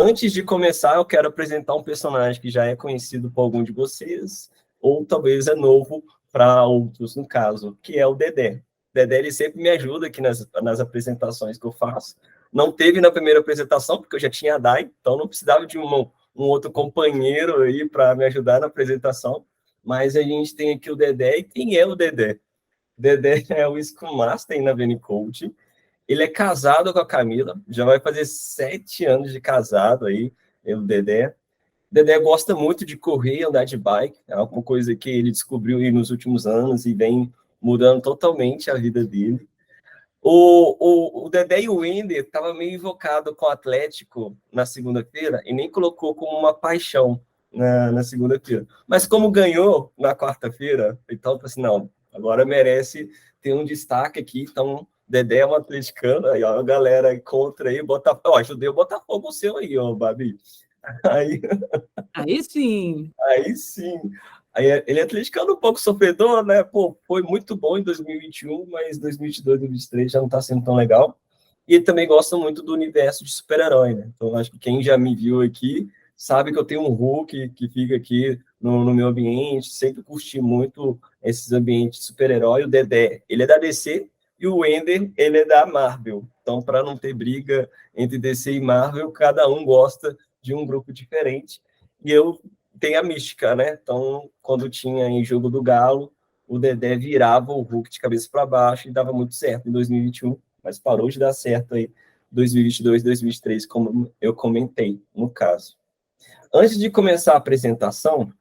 Antes de começar, eu quero apresentar um personagem que já é conhecido por algum de vocês, ou talvez é novo para outros, no caso, que é o Dedé. Dedé, ele sempre me ajuda aqui nas apresentações que eu faço. Não teve na primeira apresentação, porque eu já tinha a Dai, então não precisava de um outro companheiro aí para me ajudar na apresentação, mas a gente tem aqui o Dedé, e quem é o Dedé? Dedé é o Scrum Master na VNCode. Ele é casado com a Camila, já vai fazer 7 anos de casado aí, o Dedé. O Dedé gosta muito de correr e andar de bike, é uma coisa que ele descobriu aí nos últimos anos e vem mudando totalmente a vida dele. O Dedé e o Wender estavam meio invocados com o Atlético na segunda-feira e nem colocou como uma paixão na segunda-feira. Mas como ganhou na quarta-feira, então, assim, não, agora merece ter um destaque aqui. Então, Dedé é um atleticano, aí, ó, a galera contra aí, Botafogo. Ó, ajudei o Botafogo o seu aí, ó, Babi. Aí, Aí sim. aí sim. Aí, ele é atleticano um pouco sofredor, né? Pô, foi muito bom em 2021, mas 2022, 2023 já não tá sendo tão legal. E ele também gosta muito do universo de super-herói, né? Então, acho que quem já me viu aqui sabe que eu tenho um Hulk que fica aqui no meu ambiente, sempre curti muito esses ambientes de super-herói. O Dedé, ele é da DC, e o Wender, ele é da Marvel. Então, para não ter briga entre DC e Marvel, cada um gosta de um grupo diferente. E eu tenho a mística, né? Então, quando tinha em Jogo do Galo, o Dedé virava o Hulk de cabeça para baixo e dava muito certo em 2021, mas parou de dar certo aí 2022, 2023, como eu comentei no caso. Antes de começar a apresentação,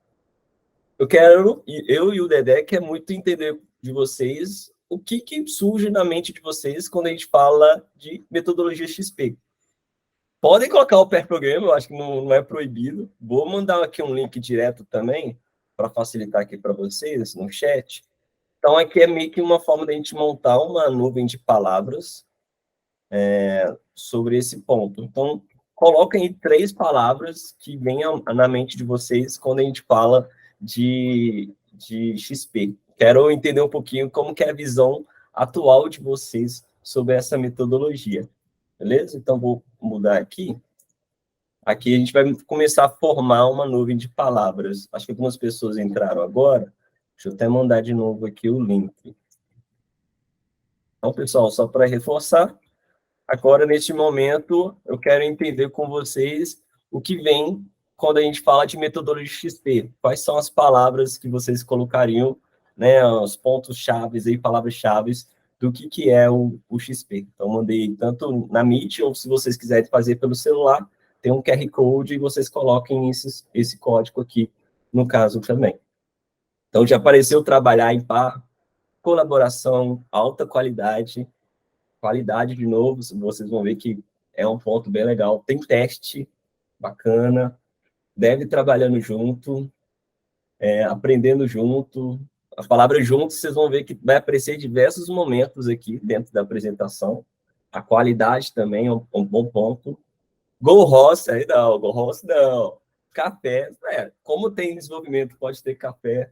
eu e o Dedé quer muito entender de vocês o que surge na mente de vocês quando a gente fala de metodologia XP. Podem colocar o pair program, eu acho que não é proibido. Vou mandar aqui um link direto também, para facilitar aqui para vocês, no chat. Então, aqui é meio que uma forma de a gente montar uma nuvem de palavras sobre esse ponto. Então, coloquem aí 3 palavras que venham na mente de vocês quando a gente fala de XP. Quero entender um pouquinho como que é a visão atual de vocês sobre essa metodologia. Beleza? Então, vou mudar aqui. Aqui a gente vai começar a formar uma nuvem de palavras. Acho que algumas pessoas entraram agora. Deixa eu até mandar de novo aqui o link. Então, pessoal, só para reforçar, agora, neste momento, eu quero entender com vocês o que vem quando a gente fala de metodologia XP. Quais são as palavras que vocês colocariam, né, os pontos-chave aí, palavras-chave do que é o XP. Então, mandei tanto na Meet, ou se vocês quiserem fazer pelo celular, tem um QR Code e vocês coloquem esse código aqui, no caso também. Então, já apareceu trabalhar em par, colaboração, alta qualidade de novo, vocês vão ver que é um ponto bem legal. Tem teste bacana, deve trabalhando junto, aprendendo junto. A palavra junto, vocês vão ver que vai aparecer em diversos momentos aqui dentro da apresentação. A qualidade também é um bom ponto. Go Ross, aí não, Go Ross não. Café, como tem desenvolvimento, pode ter café.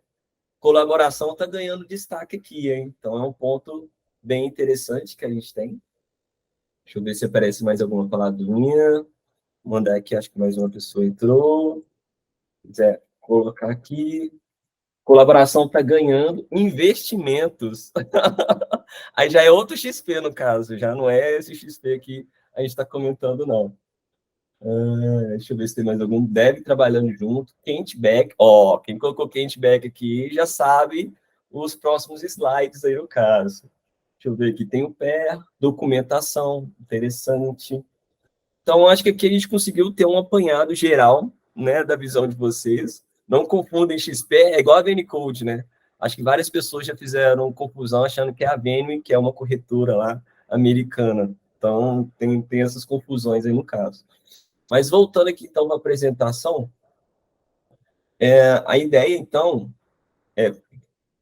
Colaboração está ganhando destaque aqui, hein? Então é um ponto bem interessante que a gente tem. Deixa eu ver se aparece mais alguma palavrinha. Vou mandar aqui, acho que mais uma pessoa entrou. Se quiser colocar aqui. Colaboração está ganhando investimentos. Aí já é outro XP, no caso. Já não é esse XP que a gente está comentando, não. Deixa eu ver se tem mais algum. Deve trabalhando junto. Quentback. Ó, quem colocou Quentback aqui já sabe os próximos slides aí, no caso. Deixa eu ver aqui. Tem o pair, documentação. Interessante. Então, acho que aqui a gente conseguiu ter um apanhado geral, né, da visão de vocês. Não confundem XP, é igual a VNCode, né? Acho que várias pessoas já fizeram confusão achando que é a Venue, que é uma corretora lá americana. Então, tem essas confusões aí no caso. Mas voltando aqui, então, para a apresentação, a ideia, então, é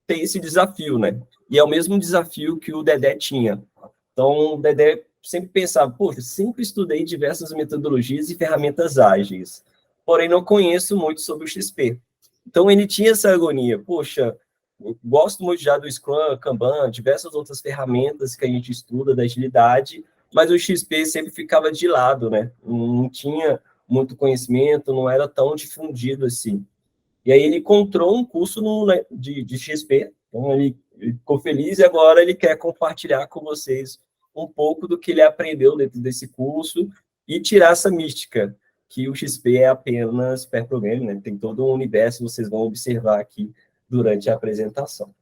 ter esse desafio, né? E é o mesmo desafio que o Dedé tinha. Então, o Dedé sempre pensava, poxa, sempre estudei diversas metodologias e ferramentas ágeis, porém não conheço muito sobre o XP. Então, ele tinha essa agonia, poxa, eu gosto muito já do Scrum, Kanban, diversas outras ferramentas que a gente estuda da agilidade, mas o XP sempre ficava de lado, né? Não tinha muito conhecimento, não era tão difundido assim. E aí ele encontrou um curso de XP, então ele ficou feliz e agora ele quer compartilhar com vocês um pouco do que ele aprendeu dentro desse curso e tirar essa mística, que o XP é apenas pair programming, né? Tem todo um universo, vocês vão observar aqui durante a apresentação.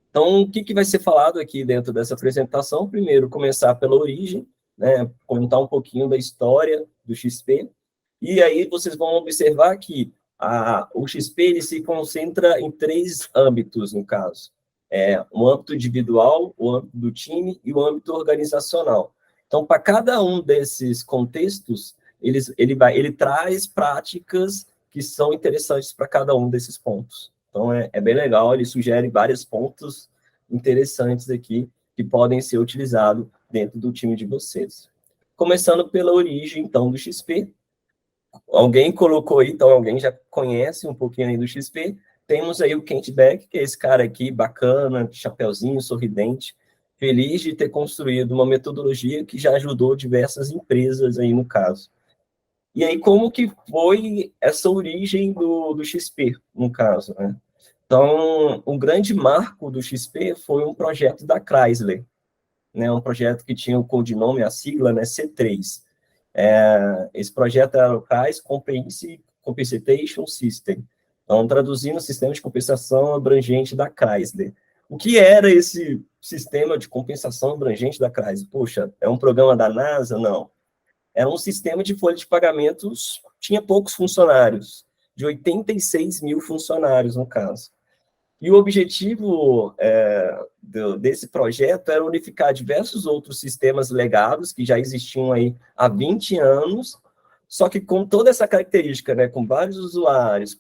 Então, o que vai ser falado aqui dentro dessa apresentação? Primeiro, começar pela origem, né? Contar um pouquinho da história do XP, e aí vocês vão observar que o XP ele se concentra em 3 âmbitos, no caso. O âmbito individual, o âmbito do time e o âmbito organizacional. Então, para cada um desses contextos, ele traz práticas que são interessantes para cada um desses pontos. Então, é bem legal, ele sugere vários pontos interessantes aqui que podem ser utilizados dentro do time de vocês. Começando pela origem, então, do XP. Alguém colocou aí, então alguém já conhece um pouquinho aí do XP. Temos aí o Kent Beck, que é esse cara aqui, bacana, chapeuzinho, sorridente, feliz de ter construído uma metodologia que já ajudou diversas empresas aí no caso. E aí, como que foi essa origem do XP, no caso, né? Então, um grande marco do XP foi um projeto da Chrysler, né? Um projeto que tinha o codinome, a sigla, né, C3. Esse projeto era o CAIS Compensation System, então, traduzindo o sistema de compensação abrangente da Chrysler. O que era esse sistema de compensação abrangente da Chrysler? Poxa, é um programa da NASA? Não. Era um sistema de folha de pagamentos, tinha poucos funcionários, de 86 mil funcionários, no caso. E o objetivo desse projeto era unificar diversos outros sistemas legados que já existiam aí há 20 anos, só que com toda essa característica, né, com vários usuários,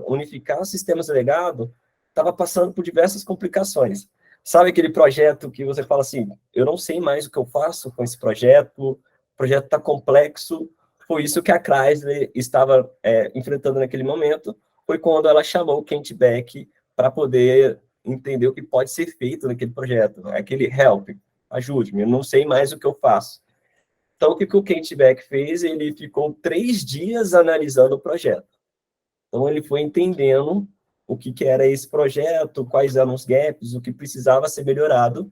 unificar sistemas legados, estava passando por diversas complicações. Sabe aquele projeto que você fala assim, eu não sei mais o que eu faço com esse projeto, o projeto está complexo. Foi isso que a Chrysler estava enfrentando naquele momento, foi quando ela chamou o Kent Beck para poder entender o que pode ser feito naquele projeto, aquele help, ajude-me, eu não sei mais o que eu faço. Então, o que o Kent Beck fez? Ele ficou 3 dias analisando o projeto. Então, ele foi entendendo o que era esse projeto, quais eram os gaps, o que precisava ser melhorado.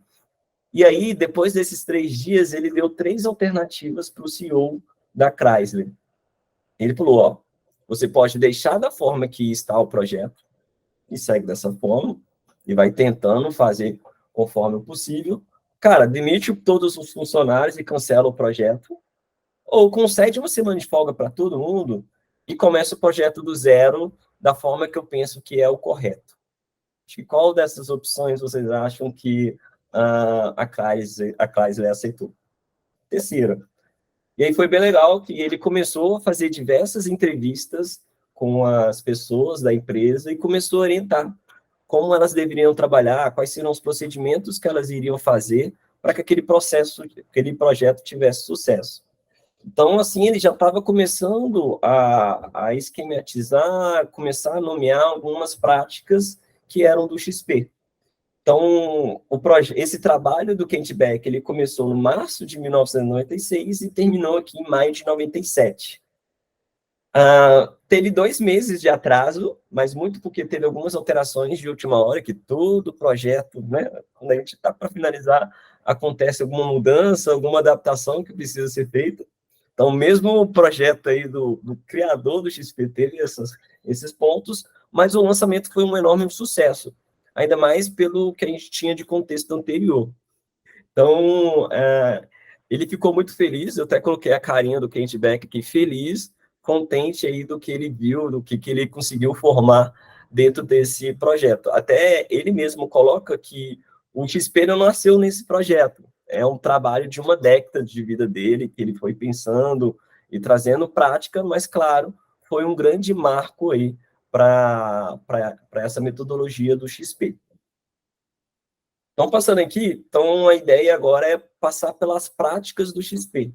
E aí, depois desses 3 dias, ele deu 3 alternativas para o CEO da Chrysler. Ele falou, ó, você pode deixar da forma que está o projeto, e segue dessa forma, e vai tentando fazer conforme o possível. Cara, demite todos os funcionários e cancela o projeto, ou concede uma semana de folga para todo mundo e começa o projeto do zero, da forma que eu penso que é o correto. Acho que qual dessas opções vocês acham que a Chrysler aceitou? Terceira. E aí foi bem legal que ele começou a fazer diversas entrevistas com as pessoas da empresa e começou a orientar como elas deveriam trabalhar, quais seriam os procedimentos que elas iriam fazer para que aquele projeto tivesse sucesso. Então, assim, ele já estava começando a esquematizar, começar a nomear algumas práticas que eram do XP. Então, esse trabalho do Kent Beck, ele começou no março de 1996 e terminou aqui em maio de 97. Teve 2 meses de atraso, mas muito porque teve algumas alterações de última hora, que todo projeto, né, quando a gente está para finalizar, acontece alguma mudança, alguma adaptação que precisa ser feita. Então, mesmo o projeto aí do criador do XP teve esses pontos, mas o lançamento foi um enorme sucesso, ainda mais pelo que a gente tinha de contexto anterior. Então, ele ficou muito feliz, eu até coloquei a carinha do Kent Beck aqui, feliz, contente aí do que ele viu, do que ele conseguiu formar dentro desse projeto. Até ele mesmo coloca que o XP não nasceu nesse projeto, é um trabalho de uma década de vida dele, que ele foi pensando e trazendo prática, mas, claro, foi um grande marco aí para essa metodologia do XP. Então, passando aqui, então a ideia agora é passar pelas práticas do XP.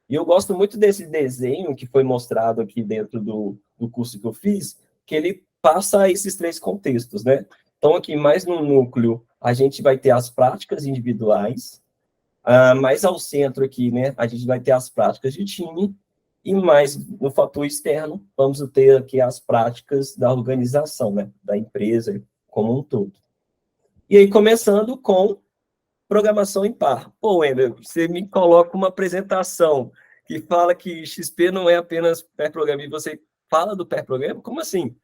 E eu gosto muito desse desenho que foi mostrado aqui dentro do curso que eu fiz, que ele passa esses 3 contextos, né? Então, aqui mais no núcleo, a gente vai ter as práticas individuais, mais ao centro aqui, né, a gente vai ter as práticas de time, E mais no fator externo, vamos ter aqui as práticas da organização, né, da empresa como um todo. E aí, começando com programação em par. Pô, Wender, você me coloca uma apresentação que fala que XP não é apenas pair programming, você fala do pair programming? Como assim?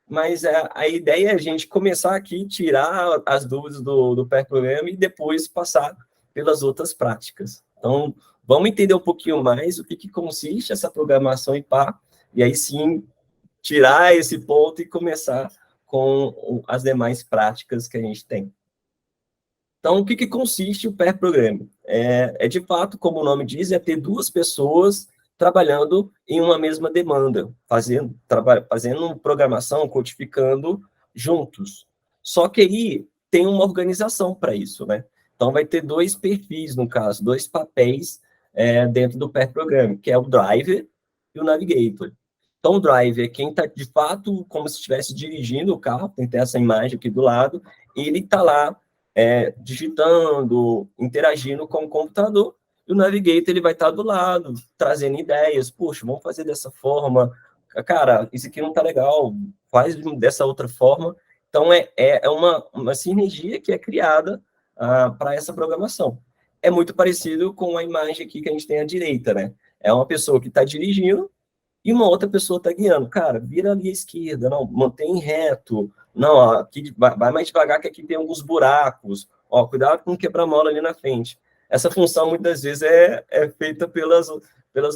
Mas a ideia é a gente começar aqui, tirar as dúvidas do pair programming e depois passar pelas outras práticas. Então, vamos entender um pouquinho mais o que consiste essa programação em par, e aí sim, tirar esse ponto e começar com as demais práticas que a gente tem. Então, o que consiste o pair programming? De fato, como o nome diz, é ter duas pessoas trabalhando em uma mesma demanda, fazendo programação, codificando juntos. Só que aí tem uma organização para isso, né? Então, vai ter dois perfis, no caso, dois papéis dentro do pair programming, que é o driver e o navigator. Então, o driver é quem está, de fato, como se estivesse dirigindo o carro, tem que ter essa imagem aqui do lado, ele está lá digitando, interagindo com o computador, e o navigator ele vai estar do lado, trazendo ideias, puxa, vamos fazer dessa forma, cara, isso aqui não está legal, faz dessa outra forma. Então, é uma sinergia que é criada para essa programação. É muito parecido com a imagem aqui que a gente tem à direita, né? É uma pessoa que está dirigindo, e uma outra pessoa está guiando. Cara, vira ali à esquerda, não, mantém reto. Não, ó, aqui vai mais devagar que aqui tem alguns buracos. Ó, cuidado com o quebra-mola ali na frente. Essa função, muitas vezes, é feita pelas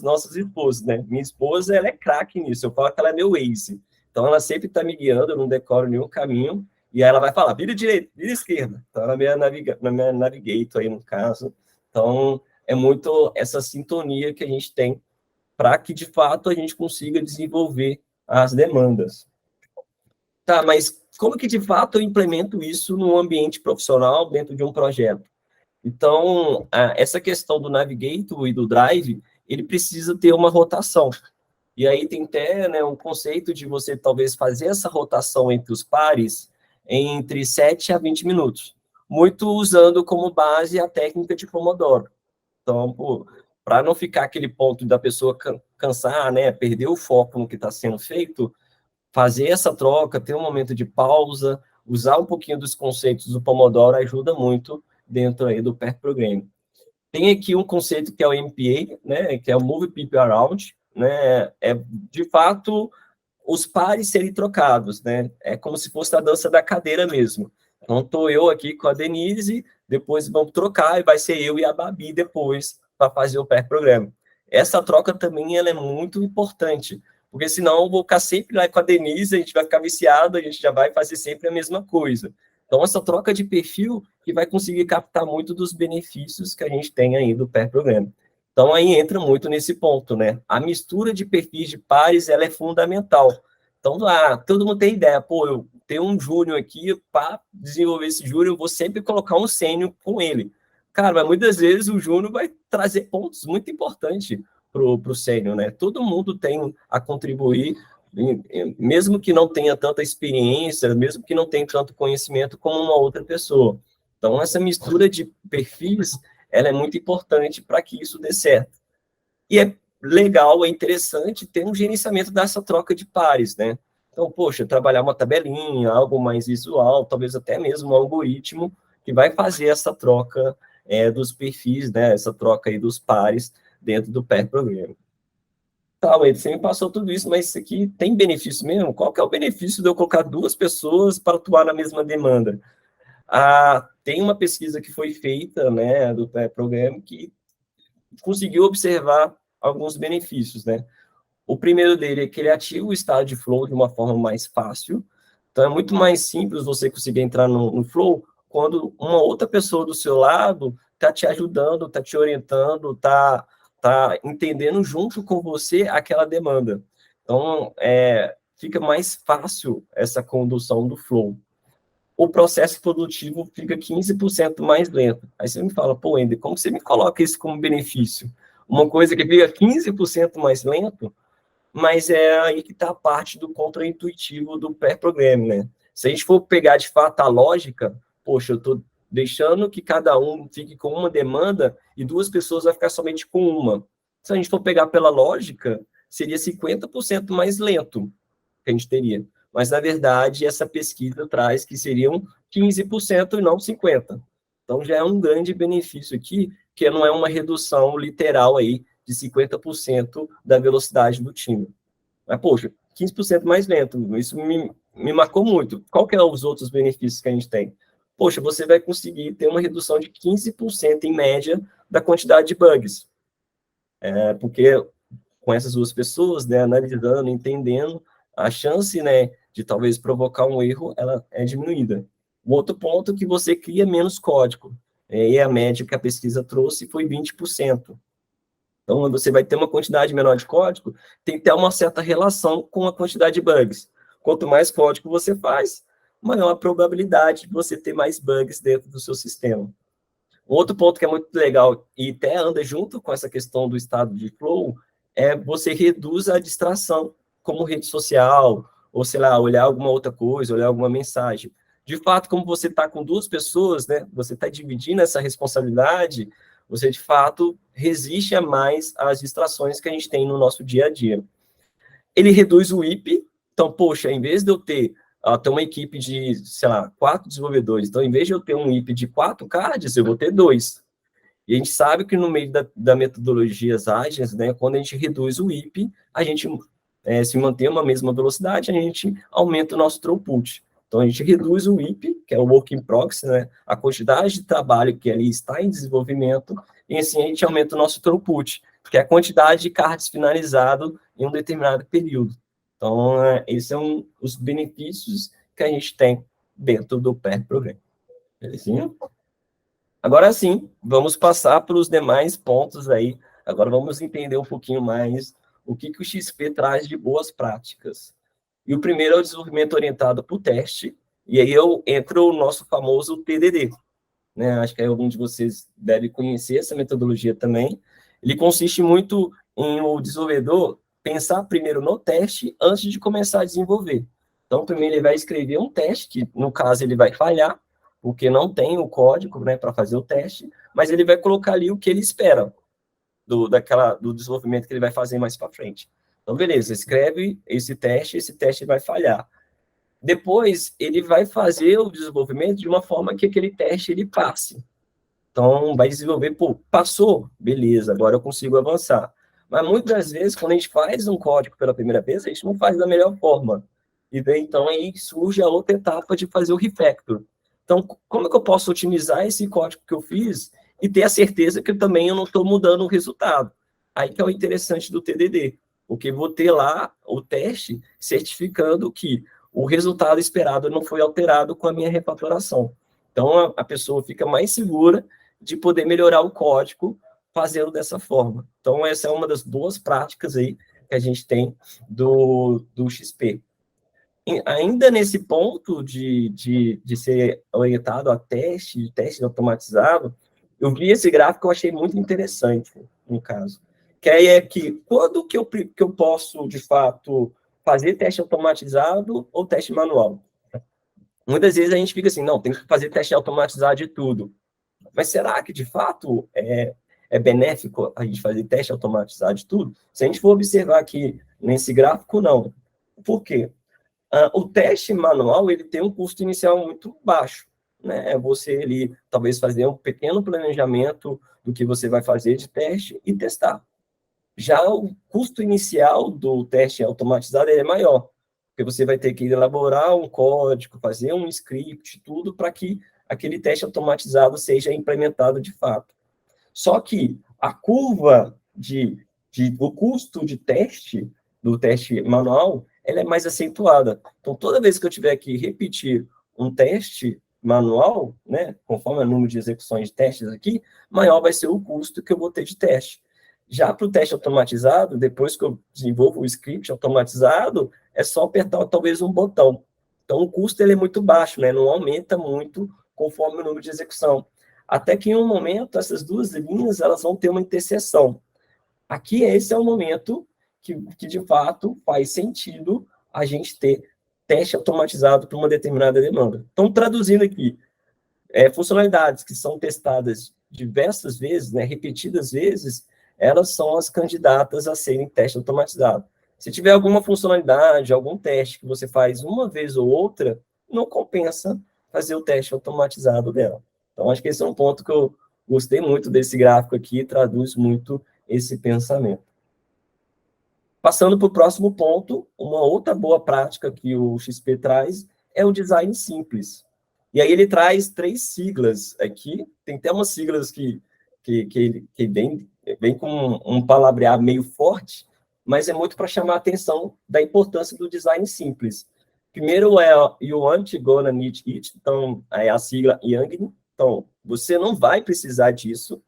nossas esposas, né? Minha esposa, ela é craque nisso. Eu falo que ela é meu Waze. Então, ela sempre está me guiando, eu não decoro nenhum caminho. E aí ela vai falar, vira direita, vira esquerda. Então, ela é na minha navigator aí, no caso. Então, é muito essa sintonia que a gente tem para que, de fato, a gente consiga desenvolver as demandas. Tá, mas como que, de fato, eu implemento isso no ambiente profissional, dentro de um projeto? Então, essa questão do Navigator e do Drive, ele precisa ter uma rotação. E aí tem até, né, um conceito de você, talvez, fazer essa rotação entre os pares entre 7 a 20 minutos, muito usando como base a técnica de Pomodoro. Então, para não ficar aquele ponto da pessoa cansar, né, perder o foco no que está sendo feito, fazer essa troca, ter um momento de pausa, usar um pouquinho dos conceitos do Pomodoro ajuda muito dentro aí do pair programming. Tem aqui um conceito que é o MPA, né, que é o Move People Around, né, é de fato os pares serem trocados, né, é como se fosse a dança da cadeira mesmo. Então, estou eu aqui com a Denise, depois vamos trocar, e vai ser eu e a Babi depois, para fazer o pair programming. Essa troca também ela é muito importante, porque senão eu vou ficar sempre lá com a Denise, a gente vai ficar viciado, a gente já vai fazer sempre a mesma coisa. Então, essa troca de perfil que vai conseguir captar muito dos benefícios que a gente tem aí do pair programming. Então, aí entra muito nesse ponto, né? A mistura de perfis de pares, ela é fundamental. Então, todo mundo tem ideia, pô, eu tenho um júnior aqui, para desenvolver esse júnior, eu vou sempre colocar um sênior com ele. Cara, mas muitas vezes o júnior vai trazer pontos muito importantes para o sênior, né? Todo mundo tem a contribuir, mesmo que não tenha tanta experiência, mesmo que não tenha tanto conhecimento como uma outra pessoa. Então, essa mistura de perfis, ela é muito importante para que isso dê certo. E é legal, é interessante ter um gerenciamento dessa troca de pares, né? Então, poxa, trabalhar uma tabelinha, algo mais visual, talvez até mesmo um algoritmo que vai fazer essa troca dos perfis, né? Essa troca aí dos pares dentro do pair programming. Tá, Wade, você me passou tudo isso, mas isso aqui tem benefício mesmo? Qual que é o benefício de eu colocar duas pessoas para atuar na mesma demanda? Tem uma pesquisa que foi feita, né, do pair programming que conseguiu observar alguns benefícios, né? O primeiro dele é que ele ativa o estado de flow de uma forma mais fácil. Então, é muito mais simples você conseguir entrar no flow quando uma outra pessoa do seu lado está te ajudando, está te orientando, está entendendo junto com você aquela demanda. Então, fica mais fácil essa condução do flow. O processo produtivo fica 15% mais lento. Aí você me fala, pô, Ender, como você me coloca isso como benefício? Uma coisa que fica 15% mais lento, mas é aí que está a parte do contraintuitivo do pair programming, né? Se a gente for pegar de fato a lógica, poxa, eu estou deixando que cada um fique com uma demanda e duas pessoas vão ficar somente com uma. Se a gente for pegar pela lógica, seria 50% mais lento que a gente teria. Mas, na verdade, essa pesquisa traz que seriam 15% e não 50%. Então, já é um grande benefício aqui, que não é uma redução literal aí de 50% da velocidade do time. Mas, poxa, 15% mais lento, isso me marcou muito. Qual que é os outros benefícios que a gente tem? Poxa, você vai conseguir ter uma redução de 15% em média da quantidade de bugs. Porque com essas duas pessoas, né, analisando, entendendo, a chance, né, de talvez provocar um erro, ela é diminuída. O outro ponto é que você cria menos código. E a média que a pesquisa trouxe foi 20%. Então, você vai ter uma quantidade menor de código, tem que ter uma certa relação com a quantidade de bugs. Quanto mais código você faz, maior a probabilidade de você ter mais bugs dentro do seu sistema. Outro ponto que é muito legal e até anda junto com essa questão do estado de flow é você reduz a distração, como rede social, ou sei lá, olhar alguma outra coisa, olhar alguma mensagem. De fato, como você está com duas pessoas, né, você está dividindo essa responsabilidade, você de fato resiste a mais às distrações que a gente tem no nosso dia a dia. Ele reduz o IP, então, poxa, em vez de eu ter uma equipe de, sei lá, 4 desenvolvedores, então, em vez de eu ter um IP de 4 cards, eu vou ter 2. E a gente sabe que no meio da metodologias ágeis, né, quando a gente reduz o IP, a gente se mantém uma mesma velocidade, a gente aumenta o nosso throughput. Então, a gente reduz o IP, que é o Work in Progress, né, a quantidade de trabalho que ali está em desenvolvimento, e assim a gente aumenta o nosso throughput, que é a quantidade de cards finalizado em um determinado período. Então, esses são os benefícios que a gente tem dentro do pair program. Belezinha? Agora sim, vamos passar para os demais pontos aí. Agora vamos entender um pouquinho mais o que o XP traz de boas práticas. E o primeiro é o desenvolvimento orientado para o teste, e aí eu entro o nosso famoso TDD. Né? Acho que algum de vocês deve conhecer essa metodologia também. Ele consiste muito em o desenvolvedor pensar primeiro no teste antes de começar a desenvolver. Então, primeiro ele vai escrever um teste, que no caso ele vai falhar, porque não tem o código, né, para fazer o teste, mas ele vai colocar ali o que ele espera do desenvolvimento que ele vai fazer mais para frente. Então, beleza, escreve esse teste vai falhar. Depois, ele vai fazer o desenvolvimento de uma forma que aquele teste ele passe. Então, vai desenvolver, pô, passou, beleza, agora eu consigo avançar. Mas muitas vezes, quando a gente faz um código pela primeira vez, a gente não faz da melhor forma. E daí, então, aí surge a outra etapa de fazer o refactor. Então, como é que eu posso otimizar esse código que eu fiz e ter a certeza que também eu não estou mudando o resultado? Aí que é o interessante do TDD, porque vou ter lá o teste certificando que o resultado esperado não foi alterado com a minha refatoração. Então, a pessoa fica mais segura de poder melhorar o código fazendo dessa forma. Então, essa é uma das boas práticas aí que a gente tem do XP. E ainda nesse ponto de ser orientado a teste automatizado, eu vi esse gráfico que eu achei muito interessante, no caso. Que aí é que quando que eu posso, de fato, fazer teste automatizado ou teste manual? Muitas vezes a gente fica assim, não, tem que fazer teste automatizado de tudo. Mas será que, de fato, é benéfico a gente fazer teste automatizado de tudo? Se a gente for observar aqui nesse gráfico, não. Por quê? O teste manual ele tem um custo inicial muito baixo. Né? É você ali, talvez, fazer um pequeno planejamento do que você vai fazer de teste e testar. Já o custo inicial do teste automatizado é maior, porque você vai ter que elaborar um código, fazer um script, tudo para que aquele teste automatizado seja implementado de fato. Só que a curva do custo de teste, do teste manual, ela é mais acentuada. Então, toda vez que eu tiver que repetir um teste manual, né, conforme o número de execuções de testes aqui, maior vai ser o custo que eu vou ter de teste. Já para o teste automatizado, depois que eu desenvolvo o script automatizado, é só apertar talvez um botão. Então, o custo ele é muito baixo, né? Não aumenta muito conforme o número de execução. Até que em um momento, essas duas linhas elas vão ter uma interseção. Aqui, esse é o momento que de fato faz sentido a gente ter teste automatizado para uma determinada demanda. Então, traduzindo aqui, funcionalidades que são testadas diversas vezes, né, repetidas vezes, elas são as candidatas a serem teste automatizado. Se tiver alguma funcionalidade, algum teste que você faz uma vez ou outra, não compensa fazer o teste automatizado dela. Então, acho que esse é um ponto que eu gostei muito desse gráfico aqui, traduz muito esse pensamento. Passando para o próximo ponto, uma outra boa prática que o XP traz é o design simples. E aí ele traz 3 siglas aqui, tem até umas siglas que vem com um palavreado meio forte, mas é muito para chamar a atenção da importância do design simples. Primeiro é You Want Gonna Need It, então é a sigla YANG. Então, você não vai precisar disso.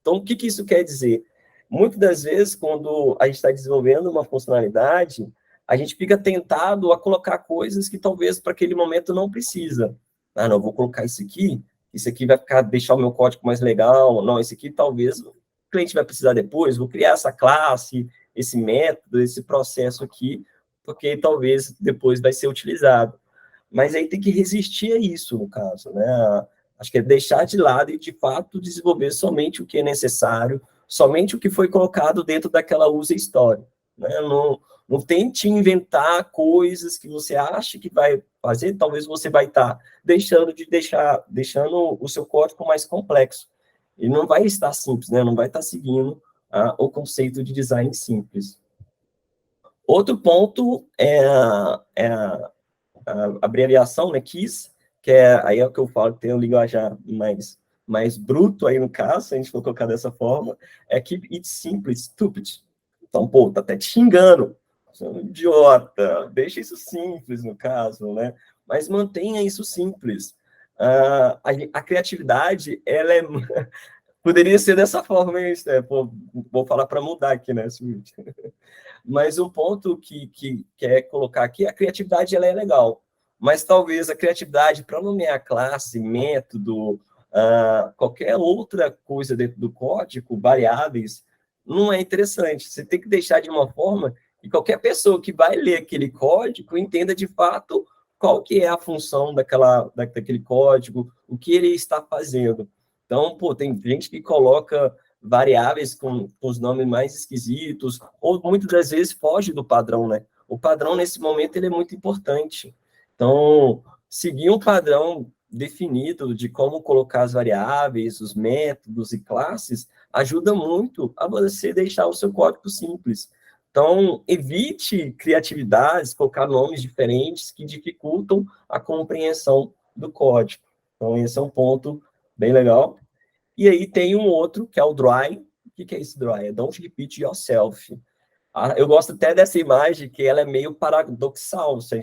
Então, o que isso quer dizer? Muitas das vezes, quando a gente está desenvolvendo uma funcionalidade, a gente fica tentado a colocar coisas que talvez para aquele momento não precisa. Ah, não, vou colocar isso aqui vai deixar o meu código mais legal, não, esse aqui talvez o cliente vai precisar depois, vou criar essa classe, esse método, esse processo aqui, porque talvez depois vai ser utilizado. Mas aí tem que resistir a isso, no caso, né? Acho que é deixar de lado e, de fato, desenvolver somente o que é necessário, somente o que foi colocado dentro daquela user story, né? Não tente inventar coisas que você acha que vai fazer, talvez você vai estar deixando o seu código mais complexo. E não vai estar simples, né? Não vai estar seguindo o conceito de design simples. Outro ponto é a abreviação, né, KISS, que aí é o que eu falo, tem um linguajar mais bruto aí no caso, se a gente for colocar dessa forma, é Keep It Simple, Stupid. Então, pô, tá até te xingando, você é um idiota, deixa isso simples no caso, né? Mas mantenha isso simples. A criatividade, ela poderia ser dessa forma, hein, pô, vou falar para mudar aqui, né, mas o ponto que quer colocar aqui, a criatividade ela é legal, mas talvez a criatividade para nomear classe, método, qualquer outra coisa dentro do código, variáveis, não é interessante. Você tem que deixar de uma forma que qualquer pessoa que vai ler aquele código entenda de fato qual que é a função daquele código, o que ele está fazendo. Então, pô, tem gente que coloca variáveis com os nomes mais esquisitos, ou muitas das vezes foge do padrão, né? O padrão, nesse momento, ele é muito importante. Então, seguir um padrão definido de como colocar as variáveis, os métodos e classes, ajuda muito a você deixar o seu código simples. Então, evite criatividades, colocar nomes diferentes que dificultam a compreensão do código. Então, esse é um ponto bem legal. E aí tem um outro, que é o dry. O que é esse dry? É don't repeat yourself. Eu gosto até dessa imagem, que ela é meio paradoxal, se a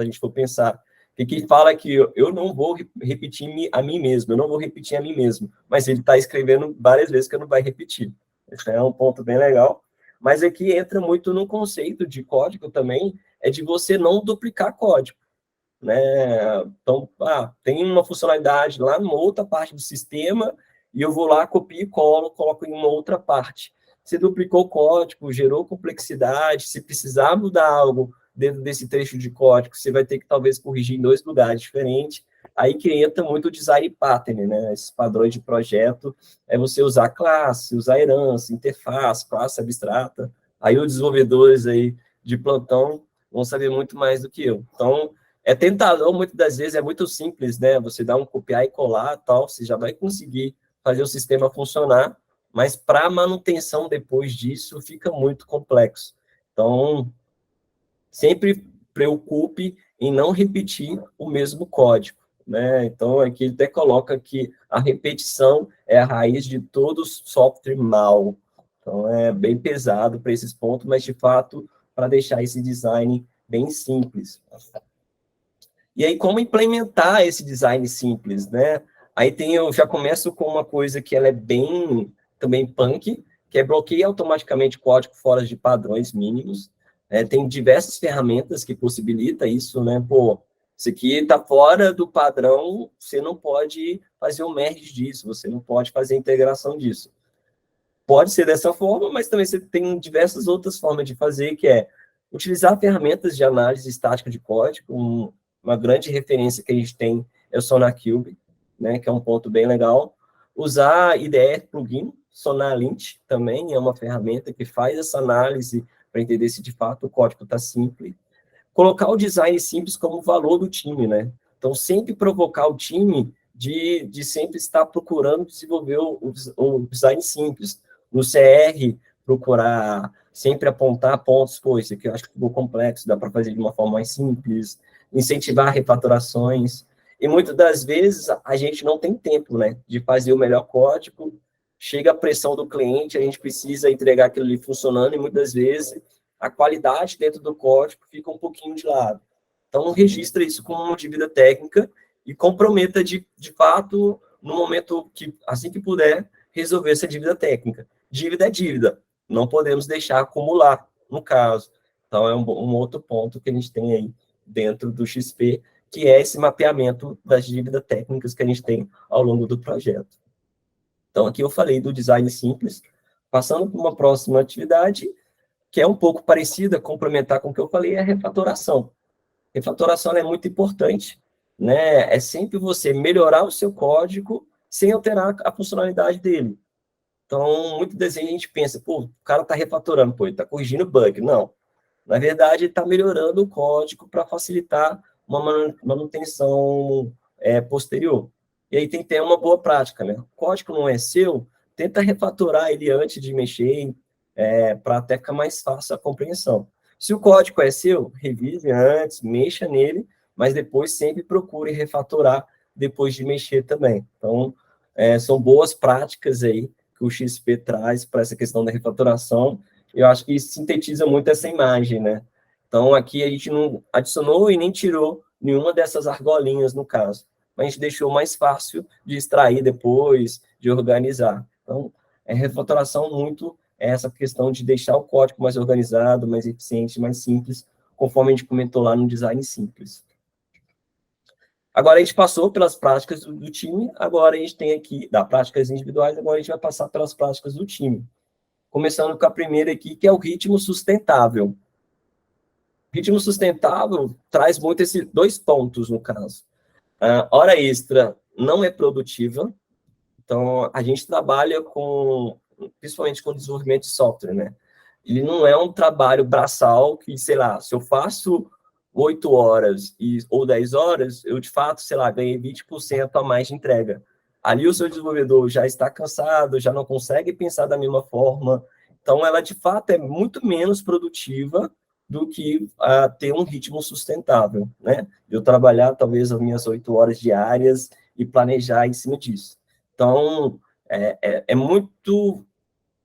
gente for pensar. Que fala que eu não vou repetir a mim mesmo, eu não vou repetir a mim mesmo. Mas ele está escrevendo várias vezes que eu não vai repetir. Esse é um ponto bem legal. Mas aqui entra muito no conceito de código também, é de você não duplicar código, né? Então, tem uma funcionalidade lá numa outra parte do sistema, e eu vou lá, copio e coloco em uma outra parte. Você duplicou o código, gerou complexidade, se precisar mudar algo dentro desse trecho de código, você vai ter que talvez corrigir em 2 lugares diferentes. Aí que entra muito o design pattern, né? Esses padrões de projeto, é você usar classe, usar herança, interface, classe abstrata. Aí os desenvolvedores aí de plantão vão saber muito mais do que eu. Então, é tentador, muitas das vezes é muito simples, né? Você dá um copiar e colar, tal, você já vai conseguir fazer o sistema funcionar, mas para manutenção depois disso fica muito complexo. Então, sempre preocupe em não repetir o mesmo código, né? Então, aqui ele até coloca que a repetição é a raiz de todo software mau. Então, é bem pesado para esses pontos, mas, de fato, para deixar esse design bem simples. E aí, como implementar esse design simples, né? Aí eu já começo com uma coisa que ela é bem, também punk, que é bloqueia automaticamente código fora de padrões mínimos. Tem diversas ferramentas que possibilita isso, né? Pô, isso aqui está fora do padrão, você não pode fazer o merge disso, você não pode fazer a integração disso. Pode ser dessa forma, mas também você tem diversas outras formas de fazer, que é utilizar ferramentas de análise estática de código. Uma grande referência que a gente tem é o SonarQube, né, que é um ponto bem legal. Usar IDE plugin, Sonalint também é uma ferramenta que faz essa análise para entender se de fato o código está simples. Colocar o design simples como valor do time, né? Então, sempre provocar o time de sempre estar procurando desenvolver o design simples. No CR, procurar sempre apontar pontos, coisa que eu acho que ficou complexo, dá para fazer de uma forma mais simples, incentivar refatorações. E muitas das vezes a gente não tem tempo, né, de fazer o melhor código, chega a pressão do cliente, a gente precisa entregar aquilo ali funcionando, e muitas vezes a qualidade dentro do código fica um pouquinho de lado. Então, registra isso como uma dívida técnica e comprometa de fato, no momento que, assim que puder, resolver essa dívida técnica. Dívida é dívida, não podemos deixar acumular, no caso. Então, é um outro ponto que a gente tem aí dentro do XP, que é esse mapeamento das dívidas técnicas que a gente tem ao longo do projeto. Então, aqui eu falei do design simples, passando para uma próxima atividade, que é um pouco parecida, complementar com o que eu falei, é a refatoração. Refatoração é muito importante, né? É sempre você melhorar o seu código sem alterar a funcionalidade dele. Então, muitas vezes a gente pensa, pô, o cara está refatorando, pô, ele está corrigindo bug. Não. Na verdade, ele está melhorando o código para facilitar uma manutenção posterior. E aí tem que ter uma boa prática, né? O código não é seu, tenta refatorar ele antes de mexer, para até ficar mais fácil a compreensão. Se o código é seu, revise antes, mexa nele, mas depois sempre procure refatorar depois de mexer também. Então, são boas práticas aí que o XP traz para essa questão da refatoração. Eu acho que isso sintetiza muito essa imagem, né? Então, aqui a gente não adicionou e nem tirou nenhuma dessas argolinhas, no caso. Mas a gente deixou mais fácil de extrair depois, de organizar. Então, refatoração muito essa questão de deixar o código mais organizado, mais eficiente, mais simples, conforme a gente comentou lá no design simples. Agora a gente passou pelas práticas do time, agora a gente tem aqui, das práticas individuais, agora a gente vai passar pelas práticas do time. Começando com a primeira aqui, que é o ritmo sustentável. Ritmo sustentável traz muito esses dois pontos, no caso. A hora extra não é produtiva, então a gente trabalha principalmente com desenvolvimento de software, né? Ele não é um trabalho braçal que, sei lá, se eu faço 8 horas ou 10 horas, eu, de fato, sei lá, ganhei 20% a mais de entrega. Ali o seu desenvolvedor já está cansado, já não consegue pensar da mesma forma. Então, ela, de fato, é muito menos produtiva do que ter um ritmo sustentável, né? Eu trabalhar, talvez, as minhas 8 horas diárias e planejar em cima disso. Então, é muito